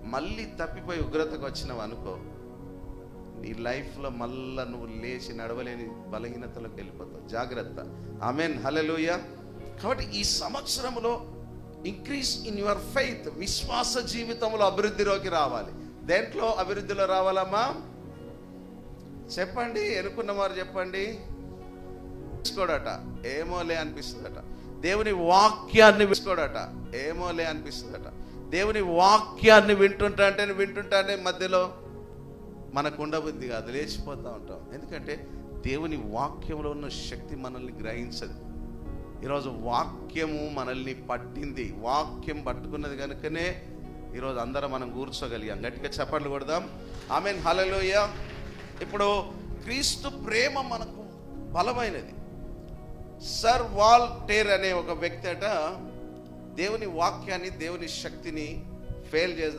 మళ్ళీ తప్పిపోయి ఉగ్రతకు వచ్చినావు అనుకో, నీ లైఫ్లో మళ్ళా నువ్వు లేచి నడవలేని బలహీనతలోకి వెళ్ళిపోతావు. జాగ్రత్త. ఆమెన్, హల్లెలూయా. కాబట్టి ఈ సంవత్సరంలో ఇంక్రీజ్ ఇన్ యువర్ ఫెయిత్, విశ్వాస జీవితంలో అభివృద్ధిలోకి రావాలి. దేంట్లో అభివృద్ధిలో రావాలమ్మా? చెప్పండి, ఎన్నుకున్న వారు చెప్పండి. విసుకోడట, ఏమోలే అనిపిస్తుందట. దేవుని వాక్యాన్ని విసుకోడట, ఏమోలే అనిపిస్తుందట. దేవుని వాక్యాన్ని వింటుంటానే మధ్యలో మనకు ఉండబుద్ధి కాదు, లేచిపోతూ ఉంటాం. ఎందుకంటే దేవుని వాక్యంలో ఉన్న శక్తి మనల్ని గ్రహించదు. ఈరోజు వాక్యము మనల్ని పట్టింది, వాక్యం పట్టుకున్నది కనుకనే ఈరోజు అందరం మనం కూర్చోగలిగాం. గట్టిగా చప్పట్లు కొడదాం. ఆమేన్, హల్లెలూయా. ఇప్పుడు క్రీస్తు ప్రేమ మనకు బలమైనది. సర్ వాల్టేర్ అనే ఒక వ్యక్తి అట దేవుని వాక్యాన్ని, దేవుని శక్తిని ఫెయిల్ చేద్దాం